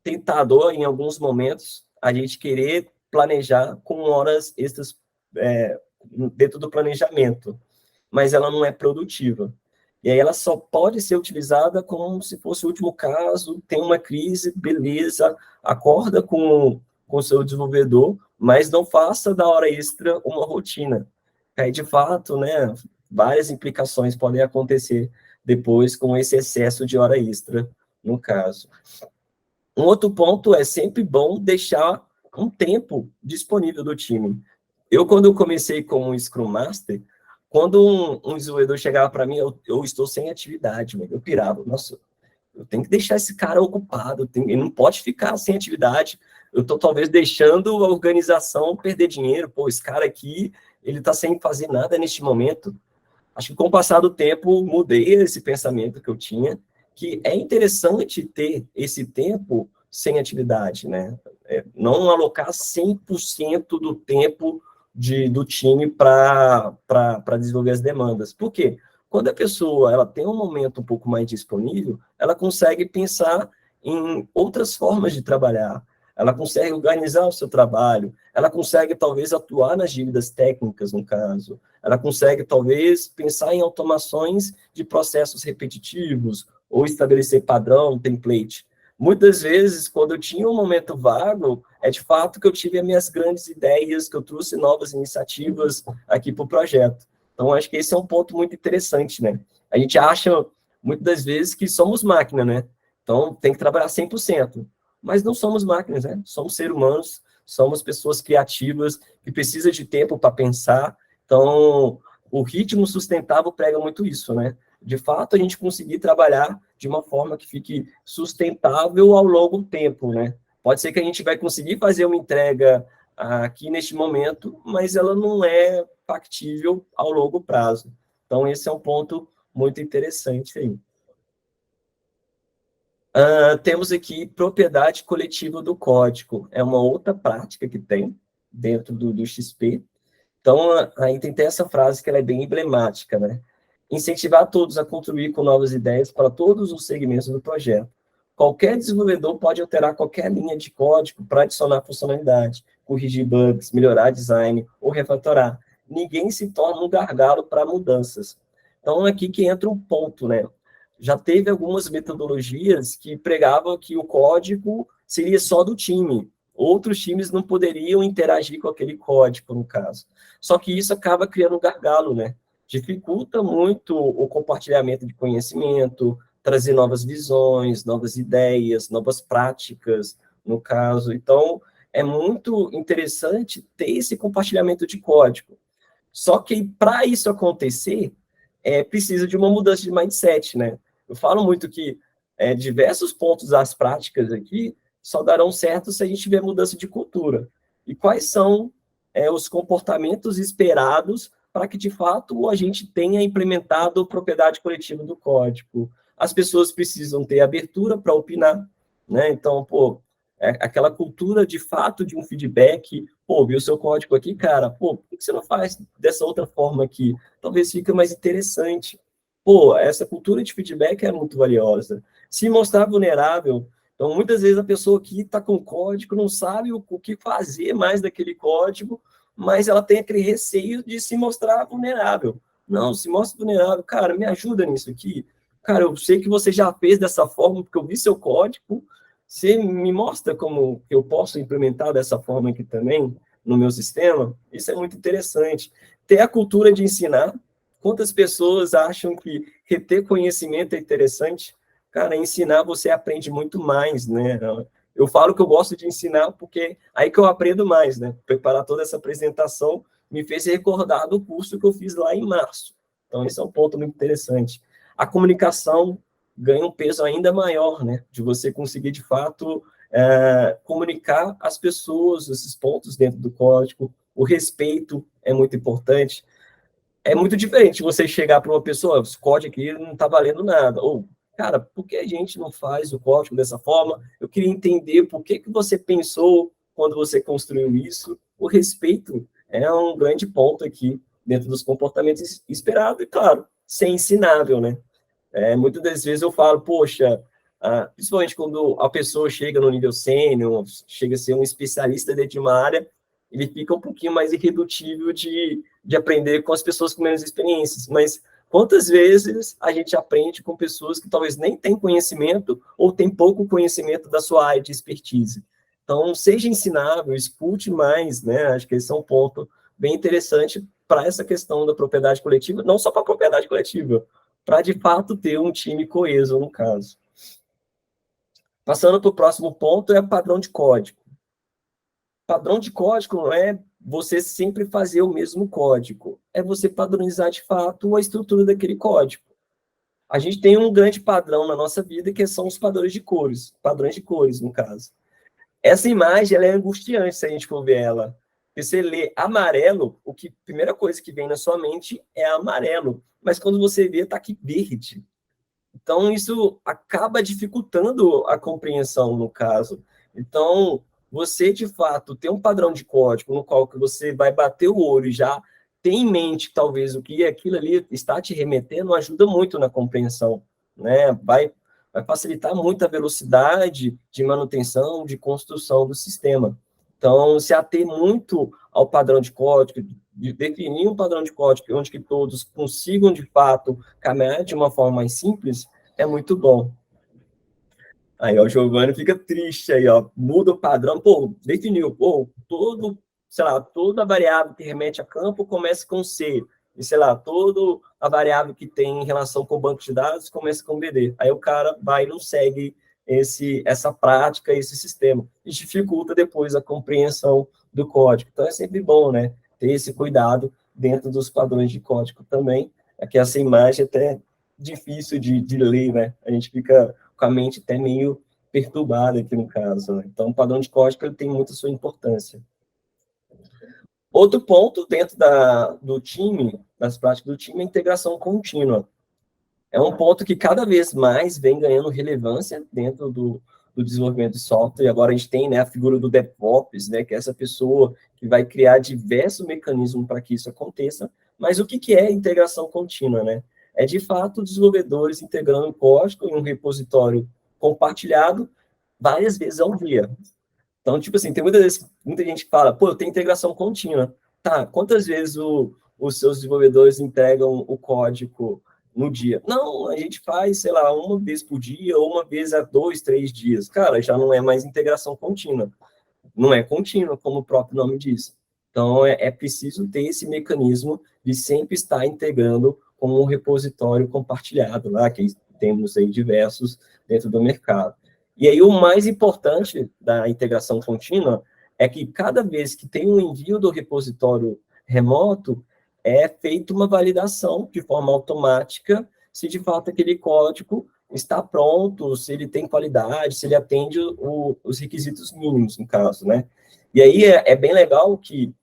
tentador, em alguns momentos, a gente querer planejar com horas extras dentro do planejamento, mas ela não é produtiva. E aí ela só pode ser utilizada como se fosse o último caso, tem uma crise, beleza, acorda com o seu desenvolvedor, mas não faça da hora extra uma rotina. Aí, de fato, né, várias implicações podem acontecer depois com esse excesso de hora extra, no caso. Um outro ponto é sempre bom deixar um tempo disponível do time. Quando eu comecei como Scrum Master, quando um desenvolvedor chegava para mim, eu estou sem atividade, eu pirava. Nossa, eu tenho que deixar esse cara ocupado, ele não pode ficar sem atividade. Eu estou talvez deixando a organização perder dinheiro. Pô, esse cara aqui, ele está sem fazer nada neste momento. Acho que com o passar do tempo, mudei esse pensamento que eu tinha, que é interessante ter esse tempo sem atividade, né? Não alocar 100% do tempo do time para desenvolver as demandas. Por quê? Quando a pessoa ela tem um momento um pouco mais disponível, ela consegue pensar em outras formas de trabalhar, ela consegue organizar o seu trabalho, ela consegue, talvez, atuar nas dívidas técnicas, no caso, ela consegue, talvez, pensar em automações de processos repetitivos ou estabelecer padrão, template. Muitas vezes, quando eu tinha um momento vago, é de fato que eu tive as minhas grandes ideias, que eu trouxe novas iniciativas aqui para o projeto. Então, acho que esse é um ponto muito interessante, né? A gente acha, muitas das vezes, que somos máquina, né? Então, tem que trabalhar 100%. Mas não somos máquinas, né? Somos seres humanos, somos pessoas criativas, que precisam de tempo para pensar. Então, o ritmo sustentável prega muito isso, né? de fato, a gente conseguir trabalhar de uma forma que fique sustentável ao longo tempo, né? Pode ser que a gente vai conseguir fazer uma entrega aqui neste momento, mas ela não é factível ao longo prazo. Então, esse é um ponto muito interessante aí. Temos aqui propriedade coletiva do código. É uma outra prática que tem dentro do XP. Então, aí tem essa frase que ela é bem emblemática, né? Incentivar todos a contribuir com novas ideias para todos os segmentos do projeto. Qualquer desenvolvedor pode alterar qualquer linha de código para adicionar funcionalidade, corrigir bugs, melhorar design ou refatorar. Ninguém se torna um gargalo para mudanças. Então, aqui que entra um ponto, né? Já teve algumas metodologias que pregavam que o código seria só do time. Outros times não poderiam interagir com aquele código, no caso. Só que isso acaba criando um gargalo, né? Dificulta muito o compartilhamento de conhecimento, trazer novas visões, novas ideias, novas práticas, no caso. Então, é muito interessante ter esse compartilhamento de código. Só que, para isso acontecer, precisa de uma mudança de mindset, né? Eu falo muito que diversos pontos das práticas aqui só darão certo se a gente tiver mudança de cultura. E quais são os comportamentos esperados para que, de fato, a gente tenha implementado propriedade coletiva do código? As pessoas precisam ter abertura para opinar, né? Então, aquela cultura, de fato, de um feedback, viu o seu código aqui, cara, por que você não faz dessa outra forma aqui? Talvez fique mais interessante. Essa cultura de feedback é muito valiosa. Se mostrar vulnerável, então, muitas vezes a pessoa aqui está com o código, não sabe o que fazer mais daquele código, mas ela tem aquele receio de se mostrar vulnerável. Não, se mostra vulnerável. Cara, me ajuda nisso aqui. Cara, eu sei que você já fez dessa forma, porque eu vi seu código. Você me mostra como eu posso implementar dessa forma aqui também no meu sistema? Isso é muito interessante. Ter a cultura de ensinar. Quantas pessoas acham que reter conhecimento é interessante? Cara, ensinar você aprende muito mais, né? Eu falo que eu gosto de ensinar porque aí que eu aprendo mais, né? Preparar toda essa apresentação me fez recordar do curso que eu fiz lá em março. Então, esse é um ponto muito interessante. A comunicação ganha um peso ainda maior, né? De você conseguir, de fato, comunicar às pessoas esses pontos dentro do código. O respeito é muito importante. É muito diferente você chegar para uma pessoa, esse código aqui não está valendo nada. Ou, cara, por que a gente não faz o código dessa forma? Eu queria entender por que você pensou quando você construiu isso. O respeito é um grande ponto aqui dentro dos comportamentos esperados, e claro, ser ensinável, né? Muitas das vezes eu falo, poxa, principalmente quando a pessoa chega no nível sênior, chega a ser um especialista dentro de uma área, ele fica um pouquinho mais irredutível de aprender com as pessoas com menos experiências. Mas quantas vezes a gente aprende com pessoas que talvez nem têm conhecimento ou têm pouco conhecimento da sua área de expertise? Então, seja ensinável, escute mais, né? Acho que esse é um ponto bem interessante para essa questão da propriedade coletiva, não só para a propriedade coletiva, para de fato ter um time coeso, no caso. Passando para o próximo ponto, é o padrão de código. Padrão de código não é você sempre fazer o mesmo código, é você padronizar de fato a estrutura daquele código. A gente tem um grande padrão na nossa vida, que são os padrões de cores, no caso. Essa imagem, ela é angustiante se a gente for ver ela. Porque você lê amarelo, a primeira coisa que vem na sua mente é amarelo. Mas quando você vê, está aqui verde. Então, isso acaba dificultando a compreensão, no caso. Então, você, de fato, ter um padrão de código no qual que você vai bater o olho e já ter em mente, talvez, o que aquilo ali está te remetendo, ajuda muito na compreensão, né? Vai facilitar muito a velocidade de manutenção, de construção do sistema. Então, se ater muito ao padrão de código, de definir um padrão de código onde que todos consigam, de fato, caminhar de uma forma mais simples, é muito bom. Aí, ó, o Giovanni fica triste aí, ó, muda o padrão, definiu, toda variável que remete a campo começa com C, e, toda a variável que tem relação com o banco de dados começa com BD. Aí o cara vai e não segue essa prática, esse sistema, e dificulta depois a compreensão do código. Então, é sempre bom, né, ter esse cuidado dentro dos padrões de código também, é que essa imagem até difícil de ler, né? A gente fica com a mente até meio perturbada aqui no caso, né? Então, o padrão de código ele tem muito a sua importância. Outro ponto dentro do time, das práticas do time, é a integração contínua. É um ponto que cada vez mais vem ganhando relevância dentro do desenvolvimento de software. E agora a gente tem, né, a figura do DevOps, né, que é essa pessoa que vai criar diversos mecanismos para que isso aconteça. Mas o que é integração contínua, né? É, de fato, desenvolvedores integrando o código em um repositório compartilhado várias vezes ao dia. Então, tipo assim, tem muita gente que fala, pô, eu tenho integração contínua. Tá, quantas vezes os seus desenvolvedores entregam o código no dia? Não, a gente faz, sei lá, uma vez por dia, ou uma vez a 2, 3 dias. Cara, já não é mais integração contínua. Não é contínua, como o próprio nome diz. Então, é preciso ter esse mecanismo de sempre estar integrando com um repositório compartilhado, lá, que temos aí diversos dentro do mercado. E aí, o mais importante da integração contínua é que cada vez que tem um envio do repositório remoto, é feita uma validação de forma automática se de fato aquele código está pronto, se ele tem qualidade, se ele atende os requisitos mínimos, no caso, né? E aí é bem legal que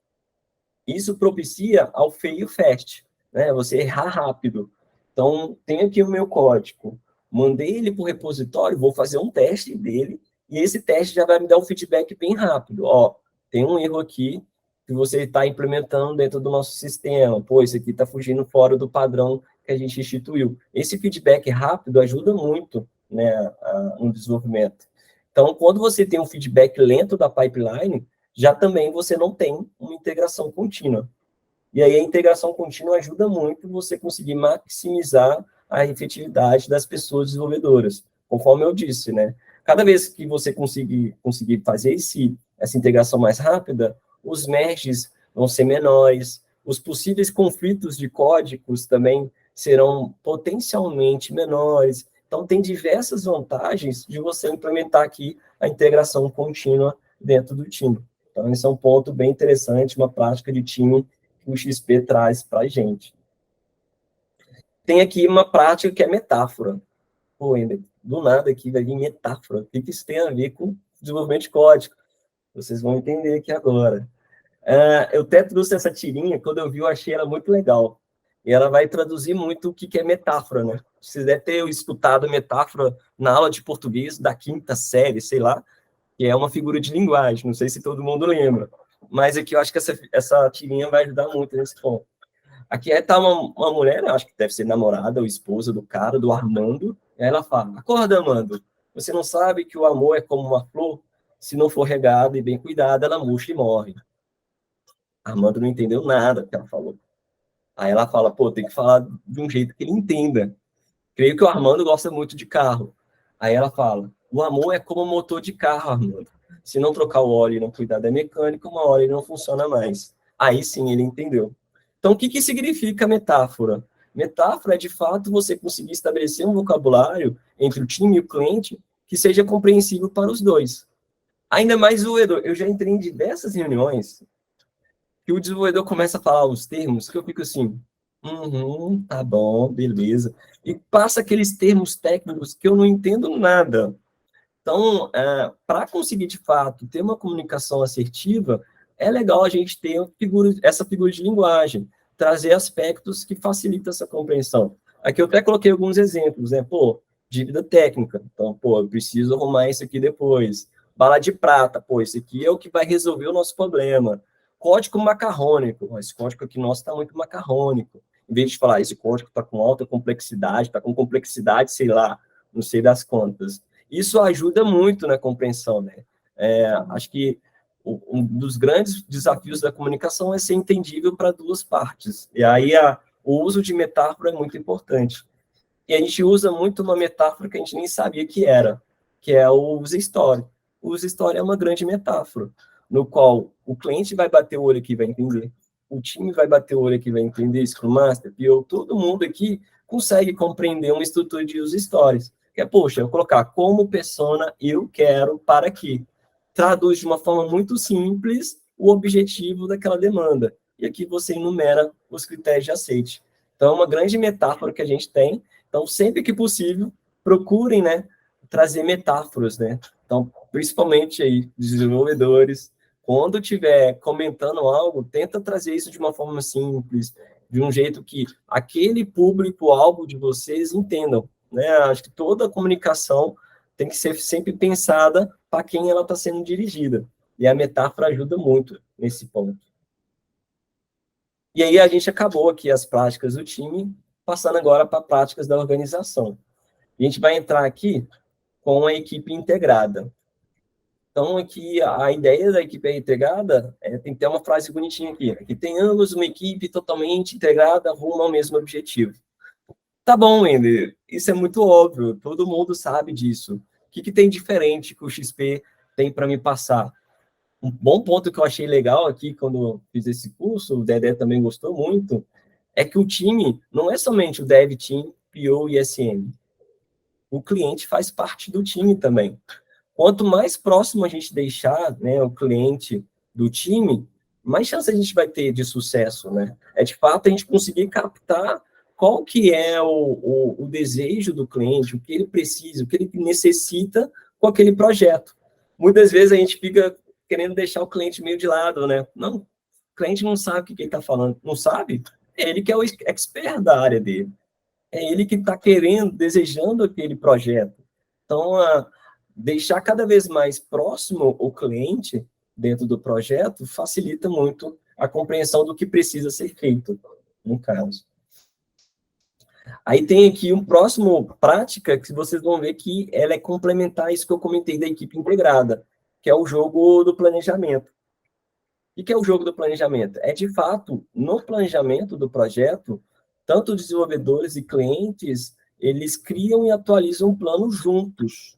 isso propicia ao fail fast, né? Você errar rápido. Então, tem aqui o meu código, mandei ele para o repositório, vou fazer um teste dele, e esse teste já vai me dar um feedback bem rápido. Ó, tem um erro aqui que você está implementando dentro do nosso sistema. Pô, isso aqui está fugindo fora do padrão que a gente instituiu. Esse feedback rápido ajuda muito, né, no desenvolvimento. Então, quando você tem um feedback lento da pipeline, já também você não tem uma integração contínua. E aí a integração contínua ajuda muito você conseguir maximizar a efetividade das pessoas desenvolvedoras, conforme eu disse, né? Cada vez que você conseguir fazer essa integração mais rápida, os merges vão ser menores, os possíveis conflitos de códigos também serão potencialmente menores. Então, tem diversas vantagens de você implementar aqui a integração contínua dentro do time. Então, esse é um ponto bem interessante, uma prática de time que o XP traz para a gente. Tem aqui uma prática que é metáfora. Pô, ainda, do nada aqui vai vir metáfora. O que isso tem a ver com desenvolvimento de código? Vocês vão entender aqui agora. Eu até trouxe essa tirinha, quando eu vi, eu achei ela muito legal. E ela vai traduzir muito o que é metáfora, né? Vocês devem ter escutado metáfora na aula de português da 5ª série, sei lá, que é uma figura de linguagem, não sei se todo mundo lembra. Mas aqui eu acho que essa tirinha vai ajudar muito nesse ponto. Aqui tá uma mulher, eu acho que deve ser namorada ou esposa do cara, do Armando, e aí ela fala, acorda, Armando, você não sabe que o amor é como uma flor? Se não for regada e bem cuidada, ela murcha e morre. Armando não entendeu nada que ela falou. Aí ela fala, pô, tem que falar de um jeito que ele entenda. Creio que o Armando gosta muito de carro. Aí ela fala, o amor é como um motor de carro, Armando. Se não trocar o óleo e não cuidar da mecânica, uma hora ele não funciona mais. Aí sim ele entendeu. Então, o que significa metáfora? Metáfora é, de fato, você conseguir estabelecer um vocabulário entre o time e o cliente que seja compreensível para os dois. Ainda mais o Edu, eu já entrei em diversas reuniões que o desenvolvedor começa a falar os termos que eu fico assim, tá bom, beleza. E passa aqueles termos técnicos que eu não entendo nada. Então, para conseguir, de fato, ter uma comunicação assertiva, é legal a gente ter essa figura de linguagem, trazer aspectos que facilitam essa compreensão. Aqui eu até coloquei alguns exemplos, né? Pô, dívida técnica. Então, pô, eu preciso arrumar isso aqui depois. Bala de prata. Pô, esse aqui é o que vai resolver o nosso problema. Código macarrônico. Esse código aqui nosso está muito macarrônico. Em vez de falar, esse código está com alta complexidade, está com complexidade, sei lá, não sei das contas. Isso ajuda muito na compreensão, né? Acho que um dos grandes desafios da comunicação é ser entendível para duas partes. E aí o uso de metáfora é muito importante. E a gente usa muito uma metáfora que a gente nem sabia que era, que é o user story. O user story é uma grande metáfora, no qual o cliente vai bater o olho aqui e vai entender, o time vai bater o olho aqui e vai entender, Scrum Master, PO, todo mundo aqui consegue compreender uma estrutura de user stories. Que é, poxa, eu vou colocar como persona eu quero para aqui. Traduz de uma forma muito simples o objetivo daquela demanda. E aqui você enumera os critérios de aceite. Então, é uma grande metáfora que a gente tem, Então, sempre que possível, procurem, né, trazer metáforas, né? Então, principalmente aí, desenvolvedores, quando estiver comentando algo, tenta trazer isso de uma forma simples, de um jeito que aquele público-alvo de vocês entendam, né? Acho que toda a comunicação tem que ser sempre pensada para quem ela está sendo dirigida. E a metáfora ajuda muito nesse ponto. E aí a gente acabou aqui as práticas do time, passando agora para práticas da organização. A gente vai entrar aqui com a equipe integrada. Então, aqui, a ideia da equipe integrada tem que ter uma frase bonitinha aqui, que tenhamos uma equipe totalmente integrada rumo ao mesmo objetivo. Tá bom, Ender, isso é muito óbvio, todo mundo sabe disso. O que tem diferente que o XP tem para me passar? Um bom ponto que eu achei legal aqui quando eu fiz esse curso, o Dedé também gostou muito, é que o time não é somente o Dev Team, PO e SM. O cliente faz parte do time também. Quanto mais próximo a gente deixar, né, o cliente do time, mais chance a gente vai ter de sucesso, né? É de fato a gente conseguir captar qual que é o desejo do cliente, o que ele precisa, o que ele necessita com aquele projeto. Muitas vezes a gente fica querendo deixar o cliente meio de lado, né? Não, o cliente não sabe o que ele está falando. Não sabe? É ele que é o expert da área dele. É ele que está querendo, desejando aquele projeto. Então, deixar cada vez mais próximo o cliente dentro do projeto facilita muito a compreensão do que precisa ser feito, no caso. Aí tem aqui um próximo prática que vocês vão ver que ela é complementar a isso que eu comentei da equipe integrada, que é o jogo do planejamento. O que é o jogo do planejamento? É, de fato, no planejamento do projeto, tanto desenvolvedores e clientes, eles criam e atualizam um plano juntos,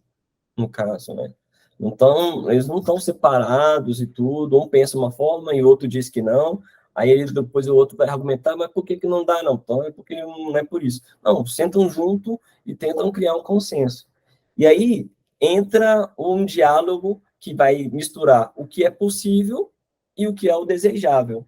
no caso, né? Então, eles não estão separados e tudo, um pensa uma forma e o outro diz que não, aí ele, depois o outro vai argumentar, mas por que não dá, não? Então, é porque não é por isso. Não, sentam junto e tentam criar um consenso. E aí entra um diálogo que vai misturar o que é possível e o que é o desejável.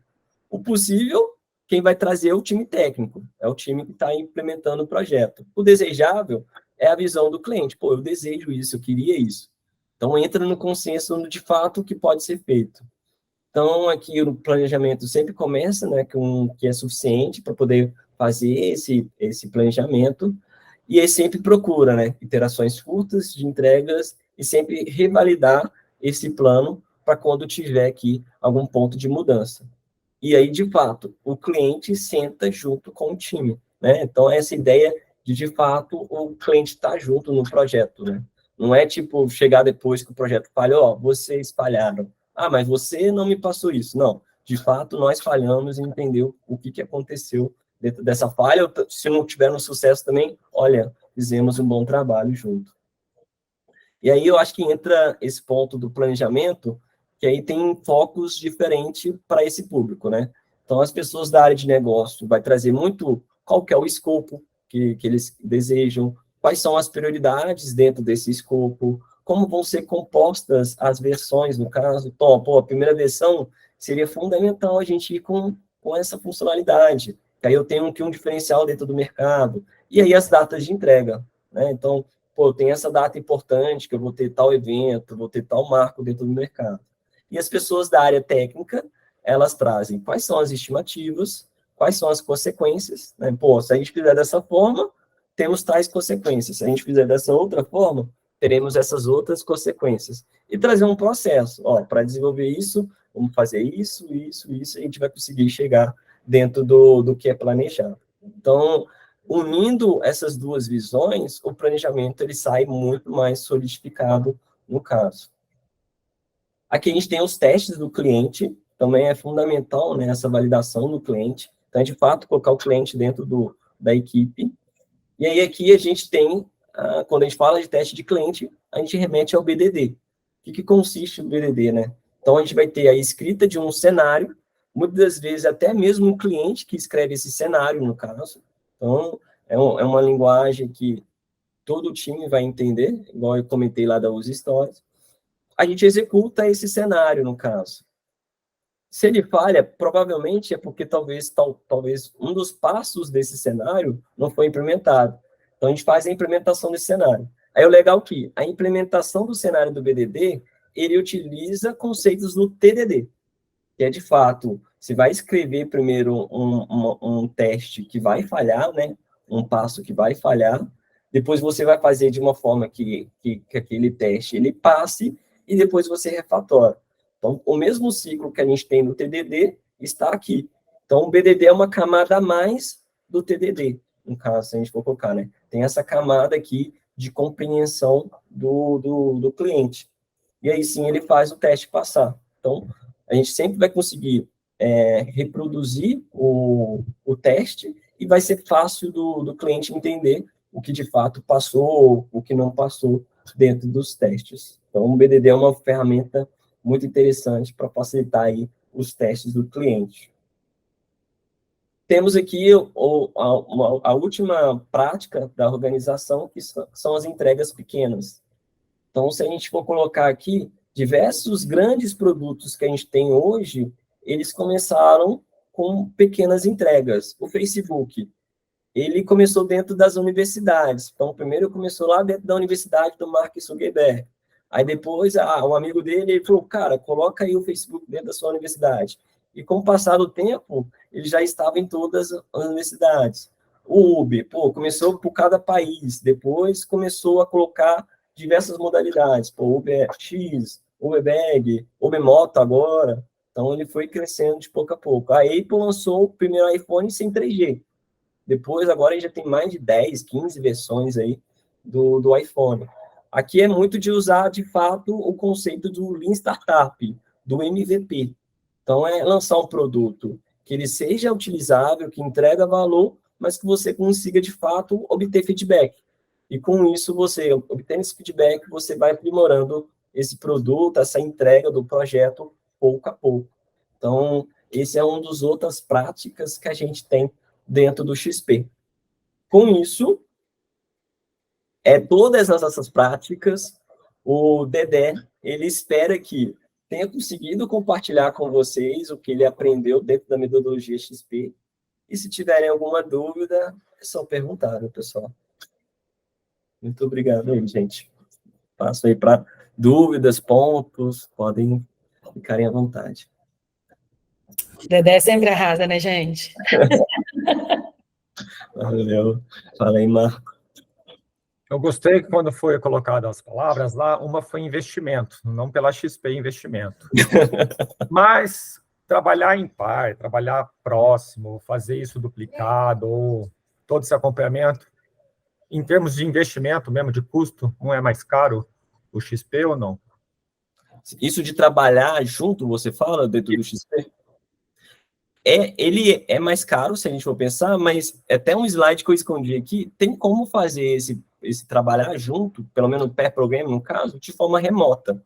O possível, quem vai trazer é o time técnico, é o time que está implementando o projeto. O desejável é a visão do cliente. Pô, eu desejo isso, eu queria isso. Então, entra no consenso de fato o que pode ser feito. Então, aqui o planejamento sempre começa, né, com o que é suficiente para poder fazer esse planejamento, e aí sempre procura, né, iterações curtas de entregas e sempre revalidar esse plano para quando tiver aqui algum ponto de mudança. E aí, de fato, o cliente senta junto com o time, né? Então, essa ideia de fato, o cliente estar junto no projeto, né? Não é tipo chegar depois que o projeto falhou, ó, vocês falharam. Ah, mas você não me passou isso. Não, de fato, nós falhamos e entendeu o que aconteceu dentro dessa falha. Se não tivermos sucesso também, olha, fizemos um bom trabalho junto. E aí eu acho que entra esse ponto do planejamento, que aí tem focos diferentes para esse público, né? Então, as pessoas da área de negócio vai trazer muito qual que é o escopo que eles desejam, quais são as prioridades dentro desse escopo, como vão ser compostas as versões, no caso. Então, pô, a primeira versão seria fundamental a gente ir com essa funcionalidade, que aí eu tenho aqui um diferencial dentro do mercado. E aí as datas de entrega, né? Então, pô, tem essa data importante, que eu vou ter tal evento, vou ter tal marco dentro do mercado. E as pessoas da área técnica, elas trazem quais são as estimativas, quais são as consequências, né? Pô, se a gente fizer dessa forma, temos tais consequências. Se a gente fizer dessa outra forma, teremos essas outras consequências. E trazer um processo, ó, para desenvolver isso, vamos fazer isso, isso, isso, e a gente vai conseguir chegar dentro do que é planejado. Então, unindo essas duas visões, o planejamento ele sai muito mais solidificado no caso. Aqui a gente tem os testes do cliente, também é fundamental, né, essa validação do cliente. Então, de fato, colocar o cliente dentro da equipe. E aí aqui a gente tem, quando a gente fala de teste de cliente, a gente remete ao BDD. O que consiste o BDD, né? Então, a gente vai ter a escrita de um cenário, muitas das vezes até mesmo o cliente que escreve esse cenário, no caso. Então, é uma linguagem que todo o time vai entender, igual eu comentei lá da Usa Stories. A gente executa esse cenário, no caso. Se ele falha, provavelmente é porque talvez um dos passos desse cenário não foi implementado. Então, a gente faz a implementação desse cenário. Aí, o legal é que a implementação do cenário do BDD, ele utiliza conceitos do TDD, que é, de fato, você vai escrever primeiro um teste que vai falhar, né? Um passo que vai falhar, depois você vai fazer de uma forma que aquele teste ele passe, e depois você refatora. Então, o mesmo ciclo que a gente tem no TDD está aqui. Então, o BDD é uma camada a mais do TDD, no caso, se a gente for colocar, né? Tem essa camada aqui de compreensão do cliente. E aí sim ele faz o teste passar. Então, a gente sempre vai conseguir reproduzir o teste e vai ser fácil do cliente entender o que de fato passou, o que não passou dentro dos testes. Então, o BDD é uma ferramenta muito interessante para facilitar aí os testes do cliente. Temos aqui a última prática da organização, que são as entregas pequenas. Então, se a gente for colocar aqui, diversos grandes produtos que a gente tem hoje, eles começaram com pequenas entregas. O Facebook, ele começou dentro das universidades. Então, primeiro começou lá dentro da universidade do Mark Zuckerberg. Aí depois, um amigo dele falou, cara, coloca aí o Facebook dentro da sua universidade. E com o passar do tempo, ele já estava em todas as universidades. O Uber, começou por cada país. Depois começou a colocar diversas modalidades. Uber X, Uber Bag, Uber Moto agora. Então, ele foi crescendo de pouco a pouco. A Apple lançou o primeiro iPhone sem 3G. Depois, agora, já tem mais de 10, 15 versões aí do iPhone. Aqui é muito de usar, de fato, o conceito do Lean Startup, do MVP. Então, é lançar um produto que ele seja utilizável, que entrega valor, mas que você consiga, de fato, obter feedback. E com isso, você, obtendo esse feedback, você vai aprimorando esse produto, essa entrega do projeto, pouco a pouco. Então, esse é um dos outras práticas que a gente tem dentro do XP. Com isso, todas essas práticas, o Dedé, ele espera que tenha conseguido compartilhar com vocês o que ele aprendeu dentro da metodologia XP. E se tiverem alguma dúvida, é só perguntar, né, pessoal? Muito obrigado aí, gente. Passo aí para dúvidas, pontos, podem ficarem à vontade. Dedé sempre arrasa, né, gente? Valeu. Fala aí, Marco. Eu gostei que quando foi colocado as palavras lá, uma foi investimento, não pela XP investimento. Mas trabalhar em par, trabalhar próximo, fazer isso duplicado, ou todo esse acompanhamento, em termos de investimento mesmo, de custo, não é mais caro o XP ou não? Isso de trabalhar junto, você fala, dentro do XP? Ele é mais caro, se a gente for pensar, mas até um slide que eu escondi aqui, tem como fazer esse trabalhar junto, pelo menos o pair program, no caso, de forma remota.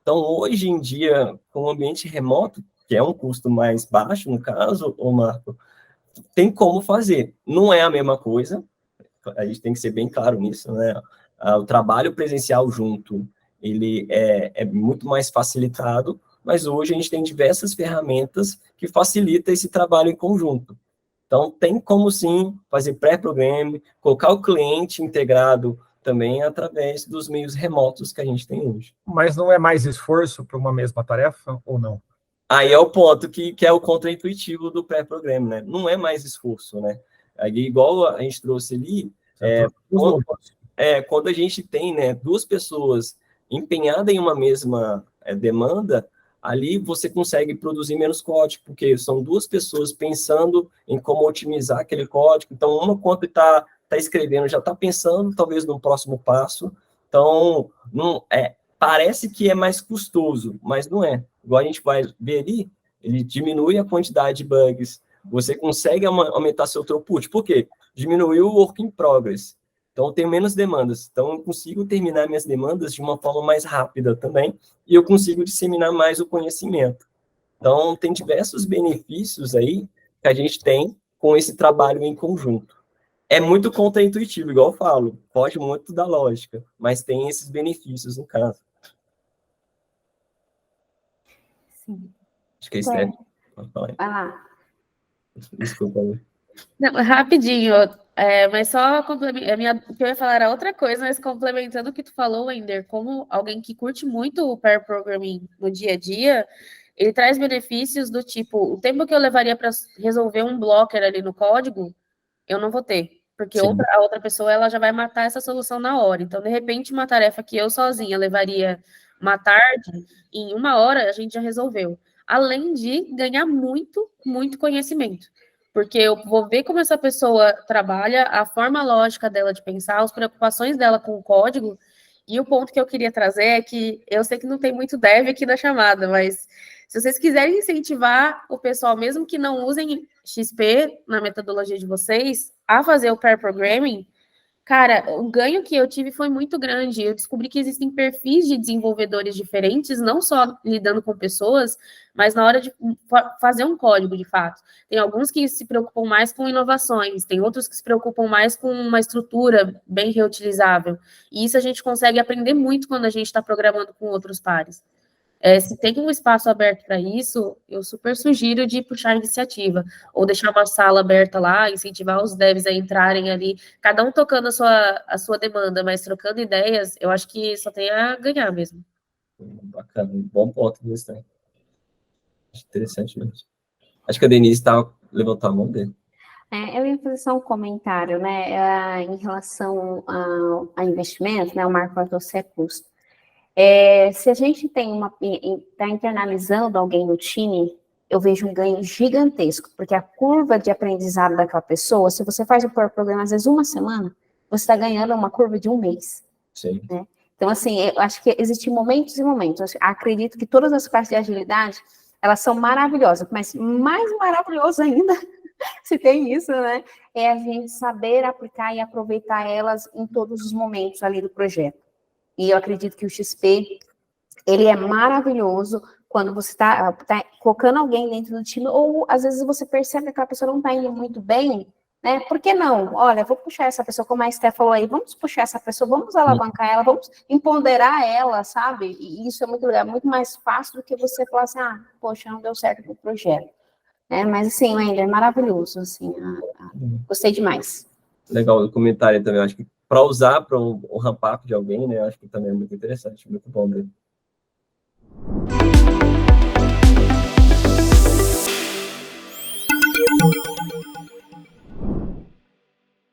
Então, hoje em dia, com o ambiente remoto, que é um custo mais baixo, no caso, ô Marco, tem como fazer. Não é a mesma coisa, a gente tem que ser bem claro nisso, né? O trabalho presencial junto, ele é muito mais facilitado, mas hoje a gente tem diversas ferramentas que facilitam esse trabalho em conjunto. Então, tem como sim fazer pré-programa, colocar o cliente integrado também através dos meios remotos que a gente tem hoje. Mas não é mais esforço para uma mesma tarefa ou não? Aí é o ponto que é o contraintuitivo do pré-programa, né? Não é mais esforço, né? Aí, igual a gente trouxe ali, quando a gente tem, né, duas pessoas empenhadas em uma mesma demanda, ali você consegue produzir menos código, porque são duas pessoas pensando em como otimizar aquele código. Então, uma, quando está escrevendo, já está pensando, talvez, no próximo passo. Então, não, parece que é mais custoso, mas não é. Igual a gente vai ver ali, ele diminui a quantidade de bugs, você consegue aumentar seu throughput. Por quê? Diminuiu o work in progress. Então, eu tenho menos demandas. Então, eu consigo terminar minhas demandas de uma forma mais rápida também, e eu consigo disseminar mais o conhecimento. Então, tem diversos benefícios aí que a gente tem com esse trabalho em conjunto. É muito contraintuitivo, igual eu falo, foge muito da lógica, mas tem esses benefícios no caso. Sim. Acho que é Steph. Ah, Desculpa. Não, rapidinho, mas só o que eu ia falar era outra coisa, mas complementando o que tu falou, Wender, como alguém que curte muito o pair programming no dia a dia, ele traz benefícios do tipo, o tempo que eu levaria para resolver um blocker ali no código, eu não vou ter, porque Sim. a outra pessoa ela já vai matar essa solução na hora. Então, de repente, uma tarefa que eu sozinha levaria uma tarde, em 1 hora a gente já resolveu. Além de ganhar muito, muito conhecimento. Porque eu vou ver como essa pessoa trabalha, a forma lógica dela de pensar, as preocupações dela com o código. E o ponto que eu queria trazer é que eu sei que não tem muito dev aqui na chamada, mas se vocês quiserem incentivar o pessoal, mesmo que não usem XP na metodologia de vocês, a fazer o pair programming, cara, o ganho que eu tive foi muito grande. Eu descobri que existem perfis de desenvolvedores diferentes, não só lidando com pessoas, mas na hora de fazer um código, de fato. Tem alguns que se preocupam mais com inovações, tem outros que se preocupam mais com uma estrutura bem reutilizável. E isso a gente consegue aprender muito quando a gente está programando com outros pares. Se tem um espaço aberto para isso, eu super sugiro de puxar a iniciativa, ou deixar uma sala aberta lá, incentivar os devs a entrarem ali, cada um tocando a sua demanda, mas trocando ideias, eu acho que só tem a ganhar mesmo. Bacana, bom ponto desse também. Acho interessante mesmo. Acho que a Denise levantou a mão dele. Eu ia fazer só um comentário, né, em relação a investimento, né, o Marco vai trouxe custo. Se a gente está internalizando alguém no time, eu vejo um ganho gigantesco, porque a curva de aprendizado daquela pessoa, se você faz o programa às vezes 1 semana, você está ganhando uma curva de 1 mês. Sim. Né? Então, assim, eu acho que existem momentos e momentos. Eu acredito que todas as partes de agilidade, elas são maravilhosas, mas mais maravilhoso ainda, se tem isso, né, é a gente saber aplicar e aproveitar elas em todos os momentos ali do projeto. E eu acredito que o XP, ele é maravilhoso quando você está colocando alguém dentro do time, ou às vezes você percebe que aquela pessoa não está indo muito bem, né? Por que não? Olha, vou puxar essa pessoa, como a Esté falou aí, vamos puxar essa pessoa, vamos alavancar ela, vamos empoderar ela, sabe? E isso é muito legal, muito mais fácil do que você falar assim, poxa, não deu certo no projeto. Mas assim, Wender, é maravilhoso, assim, gostei demais. Legal o comentário também, acho que para usar para um ramp-up de alguém, né, acho que também é muito interessante, muito bom mesmo.